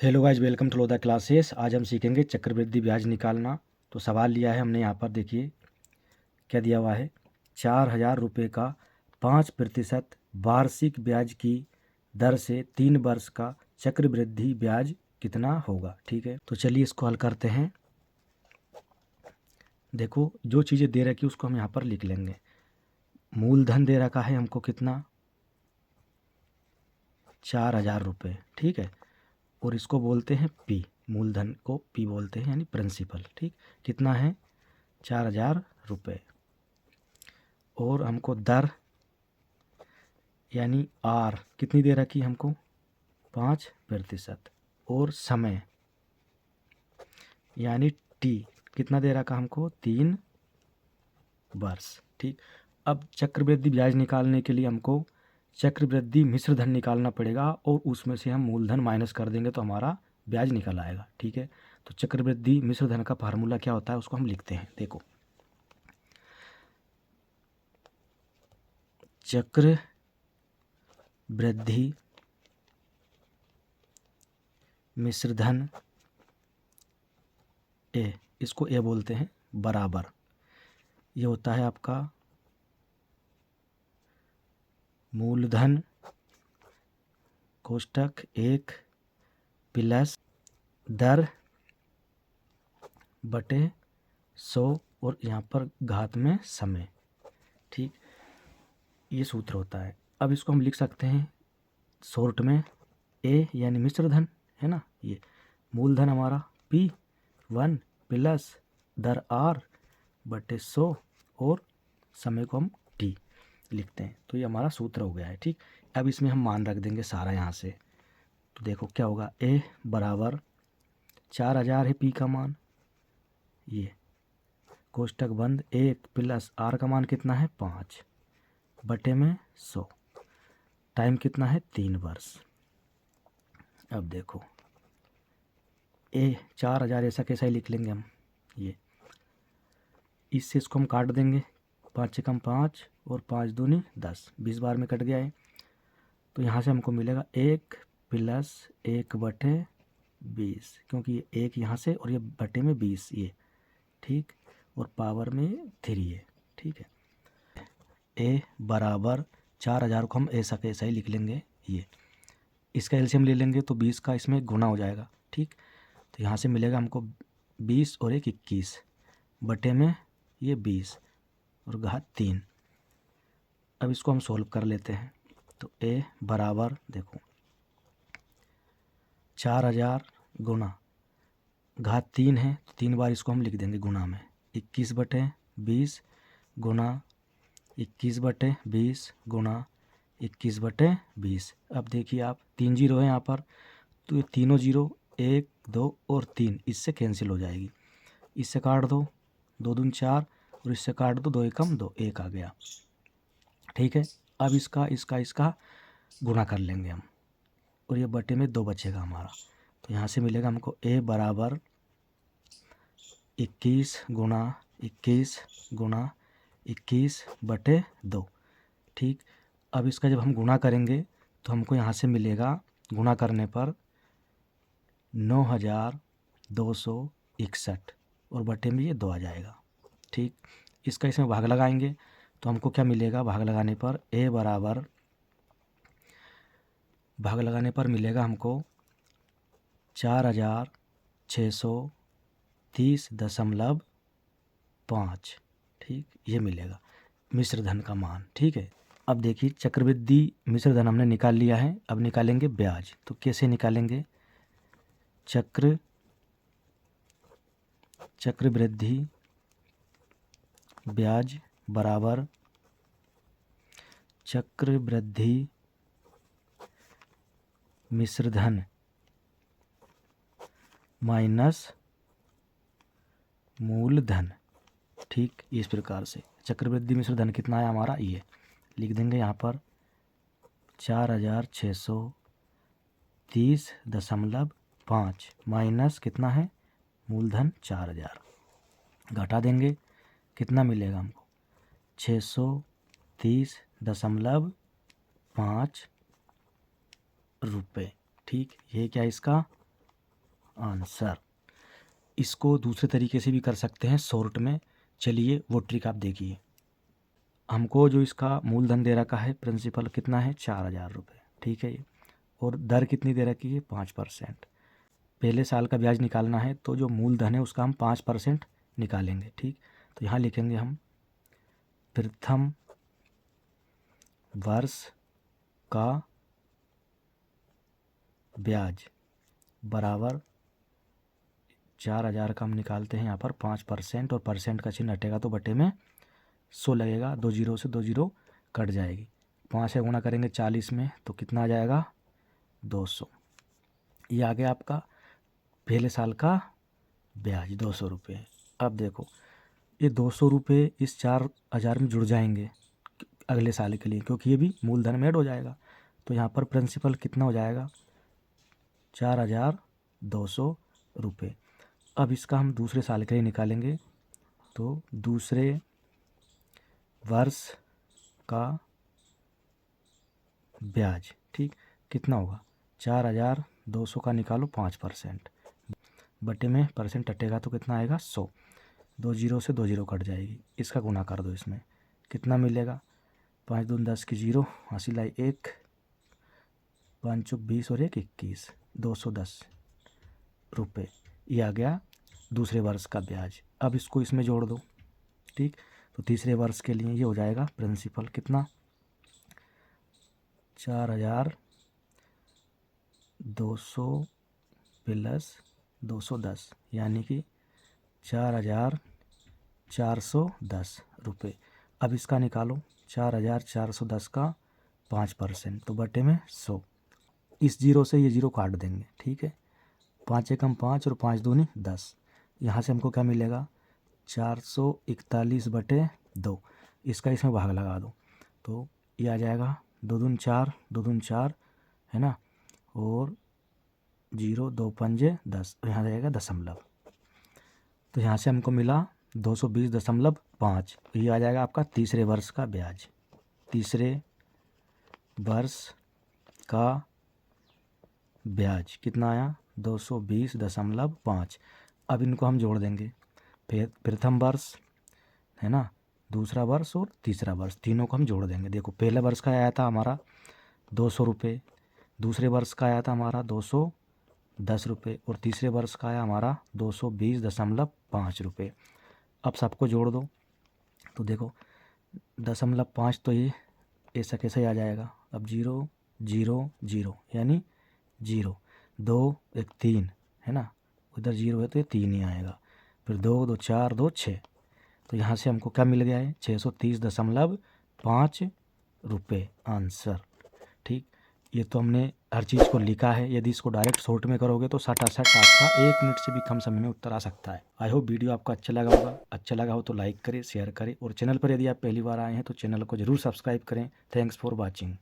Hello guys, welcome to the classes. आज हम सीखेंगे चक्रवृद्धि ब्याज निकालना। तो सवाल लिया है हमने यहाँ पर, देखिए क्या दिया हुआ है। 4,000 रुपये का 5% वार्षिक ब्याज की दर से 3 वर्ष का चक्रवृद्धि ब्याज कितना होगा। ठीक है, तो चलिए इसको हल करते हैं। देखो, जो चीज़ें दे रखी उसको हम यहाँ पर लिख लेंगे। मूलधन दे रखा है हमको कितना, 4,000 रुपये। ठीक है, और इसको बोलते हैं पी, मूलधन को पी बोलते हैं, यानी प्रिंसिपल। ठीक, कितना है, 4,000 रुपये। और हमको दर यानी आर कितनी दे रखी हमको, 5%। और समय यानी टी कितना दे रखा हमको, 3 वर्ष। ठीक, अब चक्रवृद्धि ब्याज निकालने के लिए हमको चक्रवृद्धि मिश्र धन निकालना पड़ेगा, और उसमें से हम मूलधन माइनस कर देंगे तो हमारा ब्याज निकल आएगा। ठीक है, तो चक्रवृद्धि मिश्र धन का फार्मूला क्या होता है उसको हम लिखते हैं। देखो, चक्र वृद्धि मिश्र धन ए, इसको ए बोलते हैं, बराबर ये होता है आपका मूलधन कोष्टक 1 प्लस दर बटे 100 और यहाँ पर घात में समय। ठीक, ये सूत्र होता है। अब इसको हम लिख सकते हैं शॉर्ट में, ए यानी मिश्र धन है ना, ये मूलधन हमारा P1 प्लस दर R बटे 100 और समय को हम T लिखते हैं। तो ये हमारा सूत्र हो गया है। ठीक, अब इसमें हम मान रख देंगे सारा यहाँ से। तो देखो क्या होगा, ए बराबर 4,000 है P का मान, ये कोष्टक बंद 1 प्लस R का मान कितना है, 5 बटे में 100, टाइम कितना है, 3 वर्ष। अब देखो, ए 4,000 ऐसा कैसा ही लिख लेंगे हम, ये इससे इसको हम काट देंगे, 5 से कम 5 और 5 दूनी 10, 20 बार में कट गया है। तो यहाँ से हमको मिलेगा 1 प्लस 1 बटे 20, क्योंकि ये 1 यहाँ से और ये बटे में 20 ये। ठीक, और पावर में 3 है। ठीक है, ए बराबर 4,000 को हम ऐसा कैसा ही लिख लेंगे, ये इसका एलसीएम ले लेंगे तो 20 का इसमें गुना हो जाएगा। ठीक, तो यहाँ से मिलेगा हमको 20 और 1 21 बटे में ये 20 और घात 3। अब इसको हम सोल्व कर लेते हैं। तो ए बराबर देखो 4,000 गुना घात 3 है, तो 3 बार इसको हम लिख देंगे गुना में, 21 बटे 20 गुना 21 बटे 20 गुना 21 बटे 20। अब देखिए आप, 3 जीरो है यहाँ पर, तो ये तीनों जीरो 1 2 और 3 इससे कैंसिल हो जाएगी। इससे काट दो, 2 दूनी 4 और इससे काट दो, 2 एकम 2, 1 आ गया। ठीक है, अब इसका इसका इसका गुणा कर लेंगे हम, और ये बटे में 2 बचेगा हमारा। तो यहाँ से मिलेगा हमको ए बराबर 21 गुना 21 गुना 21 बटे 2। ठीक, अब इसका जब हम गुणा करेंगे तो हमको यहाँ से मिलेगा, गुणा करने पर 9,261 और बटे में ये 2 आ जाएगा। ठीक, इसका इसमें भाग लगाएंगे तो हमको क्या मिलेगा, भाग लगाने पर ए बराबर, भाग लगाने पर मिलेगा हमको 4,630.5। ठीक, ये मिलेगा मिश्र धन का मान। ठीक है, अब देखिए चक्रवृद्धि मिश्र धन हमने निकाल लिया है, अब निकालेंगे ब्याज। तो कैसे निकालेंगे, चक्रवृद्धि ब्याज बराबर चक्रवृद्धि मिश्र धन माइनस मूलधन। ठीक, इस प्रकार से चक्रवृद्धि मिश्र धन कितना है हमारा, ये लिख देंगे यहाँ पर 4,630.5 माइनस कितना है, मूलधन 4,000, घटा देंगे, कितना मिलेगा हमको, 630.5 रुपये। ठीक, ये क्या इसका आंसर। इसको दूसरे तरीके से भी कर सकते हैं शॉर्ट में। चलिए वो ट्रिक आप देखिए। हमको जो इसका मूलधन दे रखा है प्रिंसिपल कितना है 4,000 रुपये, ठीक है। और दर कितनी दे रखी है 5%। पहले साल का ब्याज निकालना है तो जो मूलधन है उसका हम 5% निकालेंगे, ठीक। तो यहाँ लिखेंगे हम प्रथम वर्ष का ब्याज बराबर 4,000 का हम निकालते हैं यहाँ पर 5%, और परसेंट का चिन्ह हटेगा तो बटे में 100 लगेगा। 2 जीरो से 2 जीरो कट जाएगी। 5 से गुणा करेंगे 40 में तो कितना आ जाएगा 200। ये आ गया आपका पहले साल का ब्याज 200 रुपये। अब देखो ये 200 रुपये इस 4,000 में जुड़ जाएंगे अगले साल के लिए, क्योंकि ये भी मूलधन में ऐड हो जाएगा। तो यहाँ पर प्रिंसिपल कितना हो जाएगा 4,200 रुपये। अब इसका हम दूसरे साल के लिए निकालेंगे तो दूसरे वर्ष का ब्याज, ठीक, कितना होगा 4,200 का निकालो 5%, बटे में परसेंट हटेगा तो कितना आएगा 100। 2 जीरो से 2 जीरो कट जाएगी। इसका गुना कर दो, इसमें कितना मिलेगा 5 दूनी 10 की 0, हासिल आई 1, 5 चौक 20 और 1 21, 210 रुपये। ये आ गया दूसरे वर्ष का ब्याज। अब इसको इसमें जोड़ दो, ठीक। तो तीसरे वर्ष के लिए ये हो जाएगा प्रिंसिपल कितना 4,200 प्लस 210 यानी कि 4,410 रुपये। अब इसका निकालो 4,410 का 5% तो बटे में 100। इस जीरो से ये जीरो काट देंगे, ठीक है। 5 एकम 5 और 5 दूनी 10। यहाँ से हमको क्या मिलेगा 441 बटे 2। इसका इसमें भाग लगा दो तो ये आ जाएगा 2 दूनी 4, 2 दूनी 4 है ना, और 0 2 पंजे 10, तो यहाँ जाएगा दशमलव। तो यहाँ से हमको मिला 220.5। ये आ जाएगा आपका तीसरे वर्ष का ब्याज। तीसरे वर्ष का ब्याज कितना आया 220.5। अब इनको हम जोड़ देंगे, प्रथम वर्ष है ना, दूसरा वर्ष और तीसरा वर्ष, तीनों को हम जोड़ देंगे। देखो पहले वर्ष का आया था हमारा 200 रुपये, दूसरे वर्ष का आया था हमारा 210 रुपये, और तीसरे वर्ष का आया हमारा 220.5 रुपये। अब सबको जोड़ दो तो देखो 0.5 तो ये ऐसा कैसे आ जाएगा। अब 0 0 0 यानी 0, 2 1 3 है ना, उधर 0 है तो ये 3 ही आएगा। फिर 2 2 4 2 6, तो यहाँ से हमको क्या मिल गया है 630.5 रुपये आंसर, ठीक। ये तो हमने हर चीज़ को लिखा है। यदि इसको डायरेक्ट शॉर्ट में करोगे तो सटासट आपका 1 मिनट से भी कम समय में उत्तर आ सकता है। आई होप वीडियो आपको अच्छा लगा होगा। अच्छा लगा हो तो लाइक करें, शेयर करें, और चैनल पर यदि आप पहली बार आए हैं तो चैनल को ज़रूर सब्सक्राइब करें। Thanks for watching.